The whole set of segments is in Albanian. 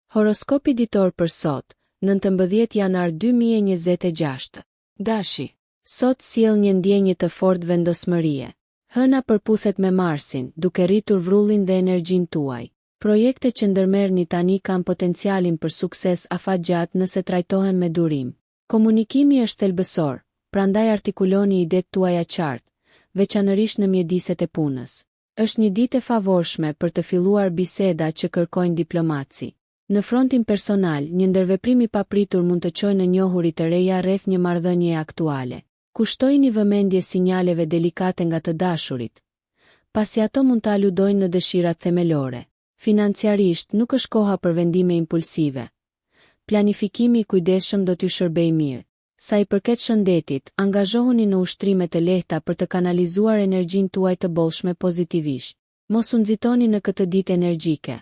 Horoskopi ditor për sot, 19 janar 2026. Dashi. Sot sjell një ndjenjë të fortë vendosmërie. Hëna përputhet me Marsin, duke rritur vrullin dhe energjinë tuaj. Projekte që ndërmerrni tani kanë potencialin për sukses afatgjat nëse trajtohen me durim. Komunikimi është thelbësor, prandaj artikuloni idetë tuaja qartë, veçanërisht në mjediset e punës. Është një ditë e favorshme për të filluar biseda që kërkojnë diplomaci. Në frontin personal, një ndërveprim i papritur mund të çojë në njohuri të reja rreth një marrëdhënie aktuale. Kushtojini vëmendje sinjaleve delikate nga të dashurit, pasi ato mund të aludojnë në dëshirat themelore. Financiarisht, nuk është koha për vendime impulsive. Planifikimi i kujdesshëm do t'ju shërbejë mirë. Sa i përket shëndetit, angazhohuni në ushtrime të lehta për të kanalizuar energjinë tuaj të bollshme pozitivisht. Mos u nxitoni në këtë ditë energjike.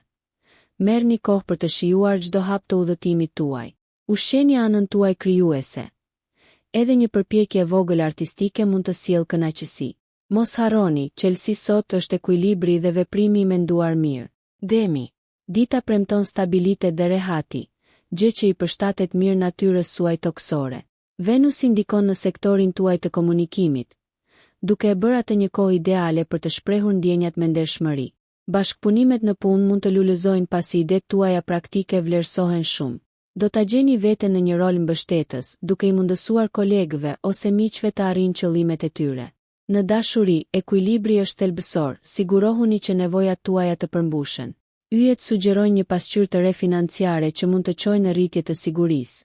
Merrni kohë për të shijuar çdo hap të udhëtimit tuaj. Ushqeni anën tuaj krijuese. Edhe një përpjekje vogël artistike mund të sjellë kënaqësi. Mos harroni, çelësi sot është ekuilibri dhe veprimi i menduar mirë. Demi. Dita premton stabilitet dhe rehati, gjë që i përshtatet mirë natyrës suaj toksore. Venusi ndikon në sektorin tuaj të komunikimit, duke e bërë atë një kohë ideale për të shprehur ndjenjat me ndershmëri. Bashkëpunimet në punë mund të lulëzojnë pasi idetë tuaja praktike vlerësohen shumë. Do ta gjeni veten në një rol mbështetës, duke i mundësuar kolegëve ose miqve të arrijnë qëllimet e tyre. Në dashuri, ekuilibri është thelbësor, sigurohuni që nevojat tuaja të përmbushen. Yjet sugjerojnë një pasqyrë të re financiare që mund të çojë në rritje të sigurisë.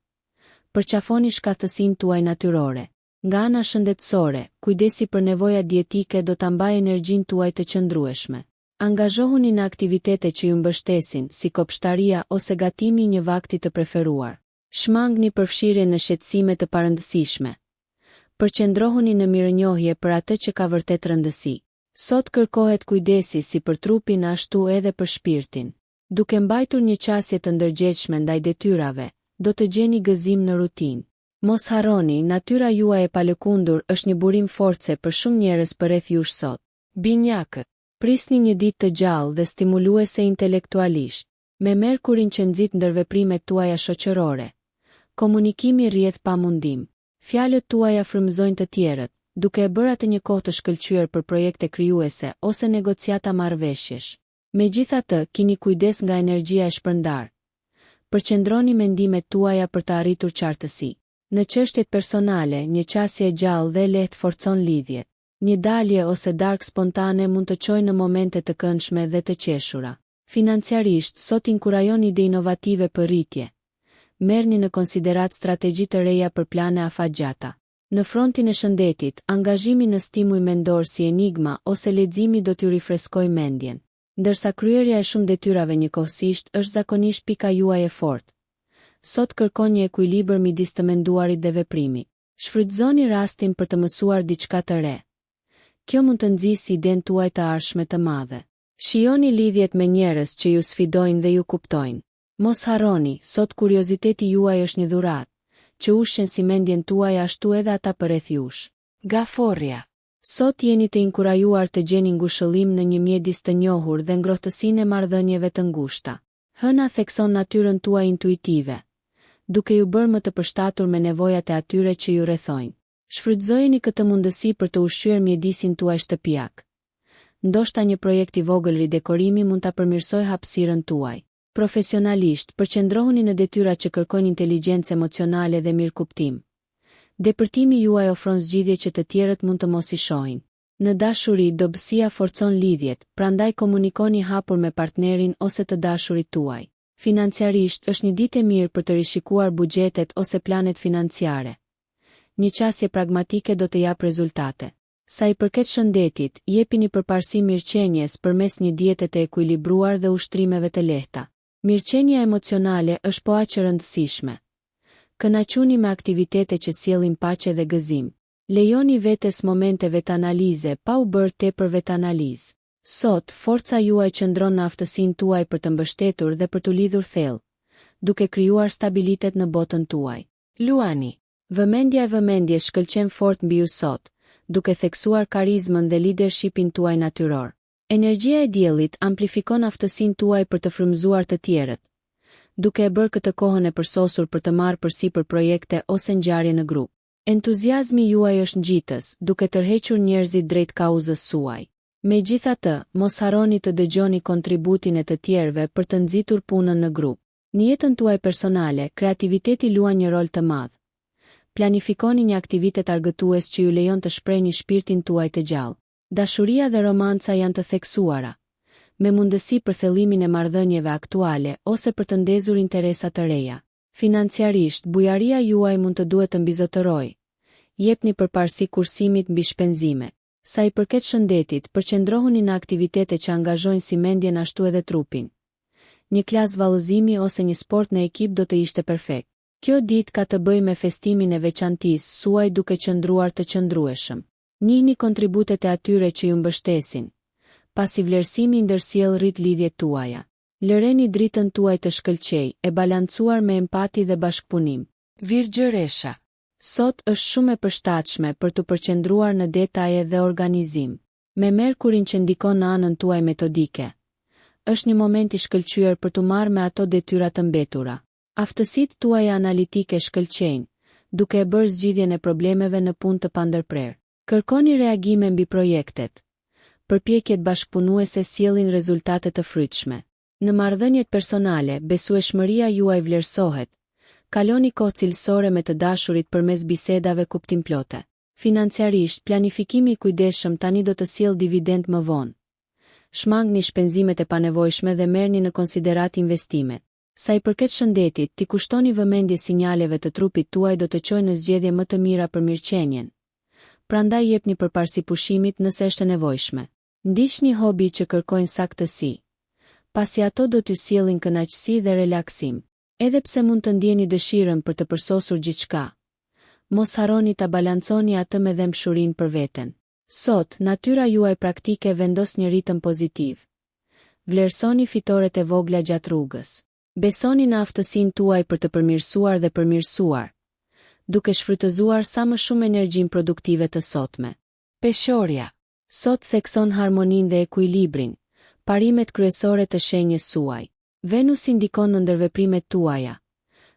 Përqafoni shkathësinë tuaj natyrore. Nga ana shëndetësore, kujdesi për nevojat dietike do ta mbajë energjinë tuaj të qëndrueshme. Angazhohuni në aktivitete që ju mbështesin, si kopshtaria ose gatimi i një vakti të preferuar. Shmangni përfshirje në shqetësime të parëndësishme. Përqendrohuni në mirënjohje për atë që ka vërtet rëndësi. Sot kërkohet kujdesi si për trupin ashtu edhe për shpirtin. Duke mbajtur një qasje të ndërgjegjshme ndaj detyrave, do të gjeni gëzim në rutinë. Mos harroni, natyra juaj e palëkundur është një burim force për shumë njerëz përreth jush sot. Binjakët. Prisni një ditë të gjallë dhe stimuluese intelektualisht. Me Merkurin që nxit ndërveprimet tuaja shoqërore, komunikimi rrjedh pa mundim. Fjalët tuaja frymëzojnë të tjerët, duke e bërë atë një kohë të shkëlqyer për projekte krijuese ose negociata marrëveshjesh. Megjithatë, keni kujdes nga energjia e shpërndar. Përqendroni mendimet tuaja për të arritur qartësi. Në çështjet personale, një qasje e gjallë dhe lehtë forcon lidhjet. Një dalje ose darkë spontane mund të çojë në momente të këndshme dhe të qeshura. Financiarisht, sot inkurajoni ide inovative për rritje. Merrni në konsiderat strategji të reja për plane afatgjata. Në frontin e shëndetit, angazhimi në stimuj mendor si enigma ose leximi do t'ju rifreskojë mendjen. Ndërsa kryerja e shumë detyrave njëkohësisht është zakonisht pika juaj e fortë. Sot kërkoni një ekuilibër midis të menduarit dhe veprimit. Shfrytëzoni rastin për të mësuar diçka të re. Kjo mund të nxjisë idenë tuaj të ardhshme të madhe. Shijoni lidhjet me njerëz që ju sfidojnë dhe ju kuptojnë. Mos harroni, sot kurioziteti juaj është një dhuratë, që ushqen si mendjen tuaj ashtu edhe ata përreth jush. Gaforria. Sot jeni të inkurajuar të gjeni ngushëllim në një mjedis të njohur dhe ngrohtësinë e marrëdhënieve të ngushta. Hëna thekson natyrën tuaj intuitive, duke ju bërë më të përshtatur me nevojat e atyre që ju rrethojnë. Shfrytëzojeni këtë mundësi për të ushqyer mjedisin tuaj shtëpiak. Ndoshta një projekt i vogël ridekorimi mund ta përmirësojë hapësirën tuaj. Profesionalisht, përqendrohuni në detyra që kërkojnë inteligjencë emocionale dhe mirëkuptim. Depërtimi juaj ofron zgjidhje që të tjerët mund të mos i shohin. Në dashuri, dobësia forcon lidhjet, prandaj komunikoni hapur me partnerin ose të dashurit tuaj. Financiarisht, është një ditë e mirë për të rishikuar buxhetet ose planet financiare. Një qasje pragmatike do të jap rezultate. Sa i përket shëndetit, jepini përparësi mirëqenies përmes një diete të ekuilibruar dhe ushtrimeve të lehta. Mirëqenia emocionale është po aq e rëndësishme. Kënaquni me aktivitete që sjellin paqe dhe gëzim. Lejoni vetes momente vetanalize pa u bërë tepër vetanalizë. Sot, forca juaj qëndron në aftësinë tuaj për të mbështetur dhe për të lidhur thellë, duke krijuar stabilitet në botën tuaj. Luani. Vëmendja e vëmendjes shkëlqen fort mbi ju sot, duke theksuar karizmën dhe leadershipin tuaj natyror. Energjia e diellit amplifikon aftësinë tuaj për të frymëzuar të tjerët, duke e bërë këtë kohën e përsosur për të marrë përsipër projekte ose ngjarje në grup. Entuziazmi juaj është ngjitës, duke tërhequr njerëzit drejt kauzës suaj. Megjithatë, mos harroni të dëgjoni kontributin e të tjerëve për të nxitur punën në grup. Në jetën tuaj personale, kreativiteti luan një rol të madh. Planifikoni një aktivitet argëtues që ju lejon të shprehni shpirtin tuaj të gjallë. Dashuria dhe romanca janë të theksuara, me mundësi për thellimin e marrëdhënieve aktuale ose për të ndezur interesa të reja. Financiarisht, bujaria juaj mund të duhet të mbizotërojë. Jepni përparësi kursimit mbi shpenzimet. Sa i përket shëndetit, përqendrohuni në aktivitete që angazhojnë si mendjen ashtu edhe trupin. Një klasë vallëzimi ose një sport në ekip do të ishte perfekt. Kjo ditë ka të bëjë me festimin e veçantisë suaj duke qëndruar të qëndrueshëm. Njihni kontributet e atyre që ju mbështesin. Pasi vlerësimi ndërsjell rrit lidhjet tuaja. Lëreni dritën tuaj të shkëlqej, e balancuar me empati dhe bashkëpunim. Virgjëresha. Sot është shumë e përshtatshme për të përqendruar në detaje dhe organizim. Me Merkurin që ndikon në anën tuaj metodike, është një moment i shkëlqyer për të marrë me ato detyra të mbetura. Aftësitë tuaja analitike shkëlqejnë, duke e bërë zgjidhjen e problemeve në punë të pandërprerë. Kërkoni reagime mbi projektet. Përpjekjet bashkëpunuese sjellin rezultate të frytshme. Në marrëdhëniet personale, besueshmëria juaj vlerësohet. Kaloni kohë cilësore me të dashurit përmes bisedave kuptimplote. Financiarisht, planifikimi i kujdesshëm tani do të sjellë dividend më vonë. Shmangni shpenzimet e panevojshme dhe merrni në konsiderat investimet. Sa i përket shëndetit, t'i kushtoni vëmendje sinjaleve të trupit tuaj do të çojë në zgjedhje më të mira për mirëqenien. Prandaj jepni përparësi pushimit nëse është e nevojshme. Ndiqni hobi që kërkojnë saktësi, pasi ato do t'ju sjellin kënaqësi dhe relaksim. Edhe pse mund të ndjeni dëshirën për të përsosur gjithçka, mos harroni ta balanconi atë me dëmshurinë për veten. Sot, natyra juaj praktike vendos një ritëm pozitiv. Vlerësoni fitoret e vogla gjatë rrugës. Besoni në aftësinë tuaj për të përmirësuar dhe përmirësuar, duke shfrytëzuar sa më shumë energjinë produktive të sotme. Peshorja. Sot thekson harmoninë dhe ekuilibrin, parimet kryesore të shenjës suaj. Venusi ndikon në ndërveprimet tuaja,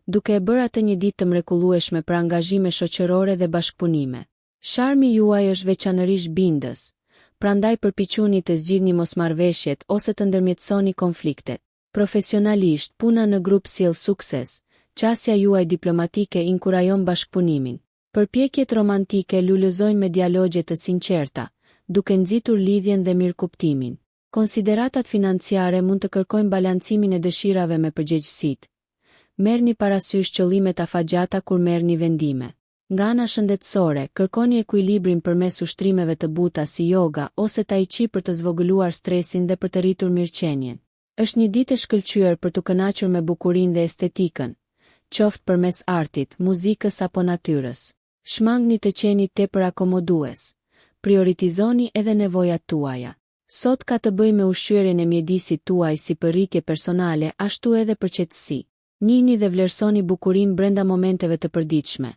duke e bërë atë një ditë të mrekullueshme për angazhime shoqërore dhe bashkëpunime. Sharmi juaj është veçanërisht bindës, prandaj përpiquni të zgjidhni mosmarrveshjet ose të ndërmjetësoni konfliktet. Profesionalisht, puna në grup sjell sukses, qasja juaj diplomatike inkurajon bashkëpunimin. Përpjekjet romantike lulëzojnë me dialogje të sinqerta, duke nxitur lidhjen dhe mirëkuptimin. Konsideratat financiare mund të kërkojnë balancimin e dëshirave me përgjegjësitë. Merrni parasysh qëllimet afatgjata kur merrni vendime. Nga ana shëndetësore, kërkoni ekuilibrin përmes ushtrimeve të buta si yoga ose tai chi për të zvogëluar stresin dhe për të rritur mirëqenien. Është një ditë e shkëlqyer për të kënaqur me bukurinë dhe estetikën, qoftë përmes artit, muzikës apo natyrës. Shmangni të qeni tepër akomodues. Prioritizoni edhe nevojat tuaja. Sot ka të bëjë me ushqyerjen e mjedisit tuaj si për rritje personale, ashtu edhe për qetësi. Njihni dhe vlerësoni bukurinë brenda momenteve të përditshme,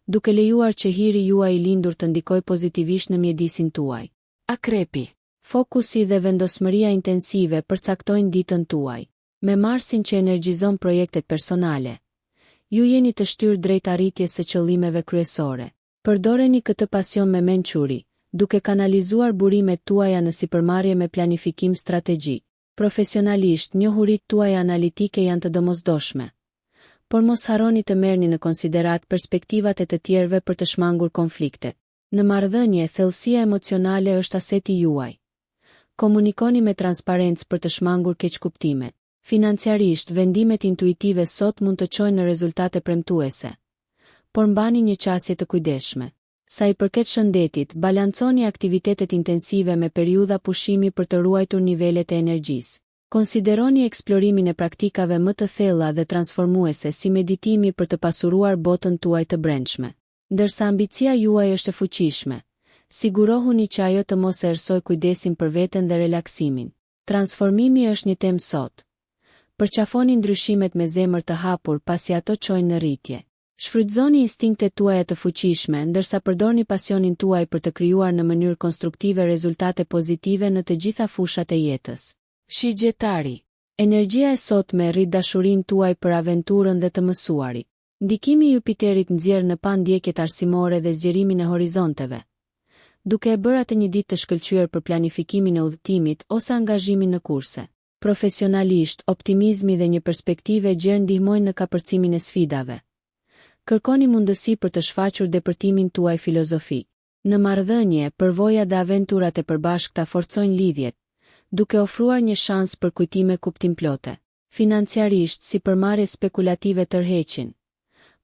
duke lejuar që hiri juaj i lindur të ndikojë pozitivisht në mjedisin tuaj. Akrepi. Fokusi dhe vendosmëria intensive përcaktojnë ditën tuaj. Me Marsin që energjizon projektet personale, ju jeni të shtyrë drejt arritjes së qëllimeve kryesore. Përdoreni këtë pasion me mençuri, duke kanalizuar burimet tuaja në sipërmarrje me planifikim strategjik. Profesionalisht, njohuritë tuaja analitike janë të domosdoshme, por mos harroni të merrni në konsiderat perspektivat e të tjerëve për të shmangur konfliktet. Në marrëdhënie, thellësia emocionale është aseti juaj. Komunikoni me transparencë për të shmangur keqkuptimet. Financiarisht, vendimet intuitive sot mund të çojnë në rezultate premtuese, por mbani një qasje të kujdesshme. Sa i përket shëndetit, balanconi aktivitetet intensive me periudha pushimi për të ruajtur nivelet e energjisë. Konsideroni eksplorimin e praktikave më të thella dhe transformuese si meditimi për të pasuruar botën tuaj të brendshme. Ndërsa ambicia juaj është e fuqishme, sigurohuni që ajo të mos erësoj kujdesin për veten dhe relaksimin. Transformimi është një temë sot. Përqafoni ndryshimet me zemër të hapur pasi ato çojnë në rritje. Shfrytëzoni instinktet tuaja të fuqishme ndërsa përdorni pasionin tuaj për të krijuar në mënyrë konstruktive rezultate pozitive në të gjitha fushat e jetës. Shigjetari. Energjia e sotme rrit dashurinë tuaj për aventurën dhe të mësuarit. Ndikimi i Jupiterit nxjerr në pa ndjekjet arsimore dhe zgjerimin e horizonteve, duke e bërë atë një ditë të shkëlqyer për planifikimin e udhëtimit ose angazhimin në kurse. Profesionalisht, optimizmi dhe një perspektive gjerë ndihmojnë në kapërcimin e sfidave. Kërkoni mundësi për të shfaqur depërtimin tuaj filozofik. Në marrëdhënie, përvoja dhe aventurat e përbashkëta forcojnë lidhjet, duke ofruar një shans për kujtime kuptimplote. Financiarisht, sipërmarrje spekulative tërheqin,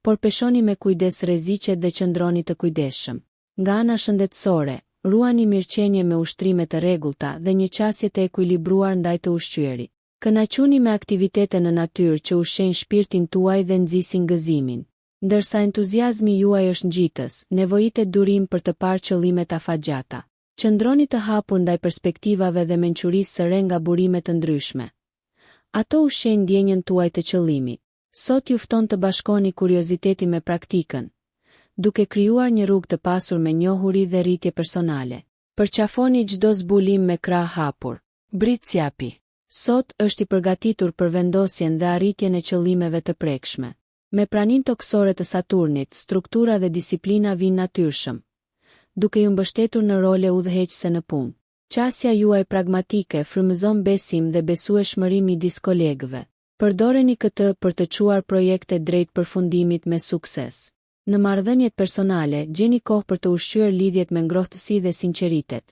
por peshoni me kujdes rreziqet dhe qëndroni të kujdesshëm. Nga ana shëndetësore, ruani mirëqenie me ushtrime të rregullta dhe një qasje të ekuilibruar ndaj të ushqyerit. Kënaquni me aktivitete në natyrë që ushqejnë shpirtin tuaj dhe nxisin gëzimin. Ndërsa entuziazmi juaj është ngjitës, nevojitet durim për të parë qëllimet afatgjata. Qëndroni të hapur ndaj perspektivave dhe mençurisë së re nga burime të ndryshme. Ato ushqejnë ndjenjën tuaj të qëllimit. Sot ju fton të bashkoni kurioziteti me praktikën, duke krijuar një rrugë të pasur me njohuri dhe rritje personale. Përqafoni çdo zbulim me krah hapur. Britsjapi. Sot është i përgatitur për vendosjen dhe arritjen e qëllimeve të prekshme. Me praninë toksore të Saturnit, struktura dhe disiplina vijnë natyrshëm, duke ju mbështetur në role udhëheqëse në punë. Qasja juaj pragmatike frymëzon besim dhe besueshmëri midis kolegëve. Përdoreni këtë për të çuar projekte drejt përfundimit me sukses. Në marrëdhëniet personale, gjeni kohë për të ushqyer lidhjet me ngrohtësi dhe sinqeritet.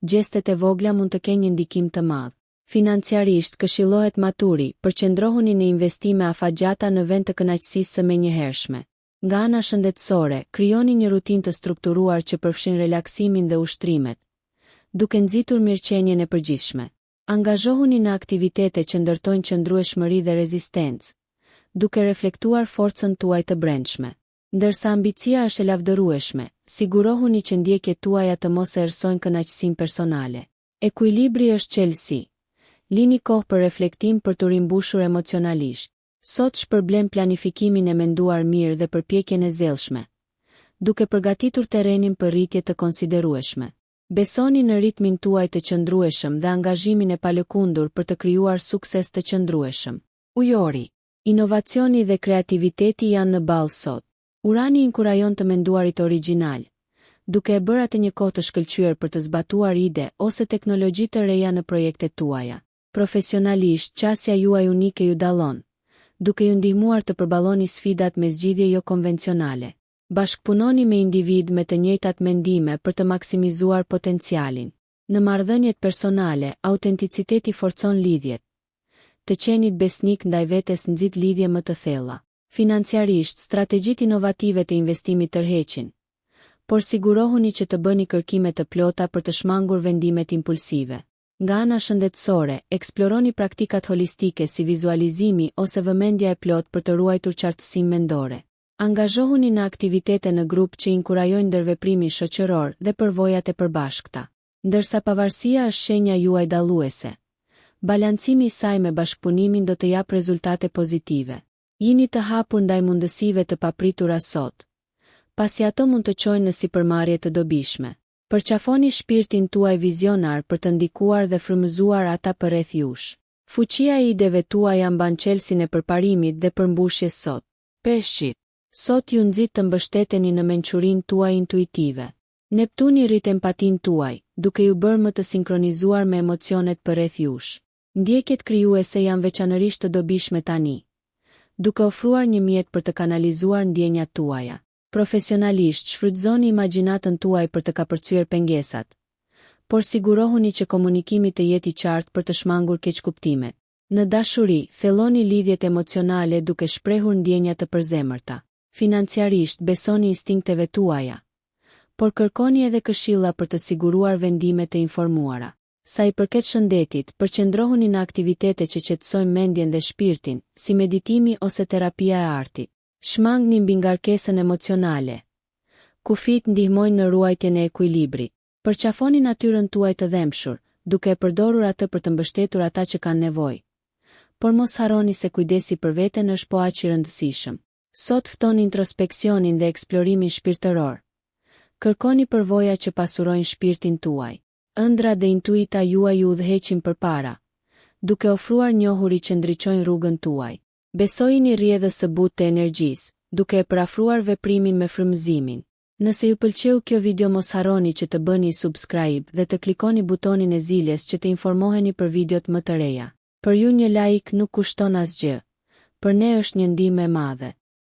Gjestet e vogla mund të kenë një ndikim të madh. Financiarisht këshillohet maturi, përqendrohuni në investime afatgjata në vend të kënaqësisë së menjëhershme. Nga ana shëndetësore, krijoni një rutinë të strukturuar që përfshin relaksimin dhe ushtrimet, duke nxitur mirëqenien e përgjithshme. Angazhohuni në aktivitete që ndërtojnë qëndrueshmëri dhe rezistencë, duke reflektuar forcën tuaj të brendshme. Ndërsa ambicia është e lavdërueshme, sigurohuni që ndjekjet tuaja të mos e errësojnë kënaqësinë personale. Ekuilibri është çelësi. Lini kohë për reflektim për të rimbushur emocionalisht. Sot shpërblem planifikimin e menduar mirë dhe përpjekjen e zellshme, duke përgatitur terrenin për rritje të konsiderueshme. Besoni në ritmin tuaj të qëndrueshëm dhe angazhimin e palëkundur për të krijuar sukses të qëndrueshëm. Ujori. Inovacioni dhe kreativiteti janë në ballë sot. Urani inkurajon të menduarit origjinal, duke e bërë atë një kohë të shkëlqyer për të zbatuar ide ose teknologji të reja në projektet tuaja. Profesionalisht, qasja juaj unike ju dallon, duke ju ndihmuar të përballoni sfidat me zgjidhje jo konvencionale. Bashkpunoni me individ me të njëjtat mendime për të maksimizuar potencialin. Në marrëdhëniet personale, autenticiteti forcon lidhjet. Të qenit besnik ndaj vetes nxit lidhje më të thella. Financiarisht, strategjitë inovative të investimit tërheqin, por sigurohuni që të bëni kërkime të plota për të shmangur vendimet impulsive. Nga ana shëndetësore, eksploroni praktikat holistike si vizualizimi ose vëmendja e plot për të ruajtur qartësinë mendore. Angazhohuni në aktivitete në grup që inkurajojnë ndërveprimin shoqëror dhe përvojat e përbashkëta. Ndërsa pavarësia është shenja juaj dalluese, balancimi i saj me bashkëpunimin do të japë rezultate pozitive. Jini të hapur ndaj mundësive të papritura sot, pasi ato mund të çojnë në sipërmarrje të dobishme. Përqafoni shpirtin tuaj vizionar për të ndikuar dhe frymëzuar ata përreth jush. Fuqia e ideve tuaja mban çelësin e përparimit dhe përmbushjes sot. Peshqit. Sot ju nxit të mbështeteni në mençurinë tuaj intuitive. Neptuni rrit empatinë tuaj, duke ju bërë më të sinkronizuar me emocionet përreth jush. Ndjekjet krijuese janë veçanërisht të dobishme tani, duke ofruar një mjet për të kanalizuar ndjenjat tuaja. Profesionalisht, shfrytëzoni imagjinatën tuaj për të kapërcyer pengesat, por sigurohuni që komunikimi të jetë i qartë për të shmangur keqkuptimet. Në dashuri, thelloni lidhjet emocionale duke shprehur ndjenja të përzemërta. Financiarisht, besoni instinkteve tuaja, por kërkoni edhe këshilla për të siguruar vendime të informuara. Sa i përket shëndetit, përqendrohuni në aktivitete që qetësojnë mendjen dhe shpirtin, si meditimi ose terapia e artit. Shmangni mbi ngarkesën emocionale. Kufit ndihmojnë në ruajtjen e ekuilibrit. Përqafoni natyrën tuaj të dhemshur, duke e përdorur atë për të mbështetur ata që kanë nevojë. Por mos harroni se kujdesi për veten është po aq i rëndësishëm. Sot fton introspeksionin dhe eksplorimin shpirtëror. Kërkoni përvoja që pasurojnë shpirtin tuaj. Ëndra dhe intuita juaj ju udhëheqin përpara, duke ofruar njohuri që ndriçojnë rrugën tuaj. Besojini rrjedhës së butë të energjisë, duke e parafruar veprimin me frymëzimin. Nëse ju pëlqeu kjo video mos harroni që të bëni subscribe dhe të klikoni butonin e ziljes që të informoheni për videot më të reja. Për ju një like nuk kushton asgjë, për ne është një ndihmë e madhe.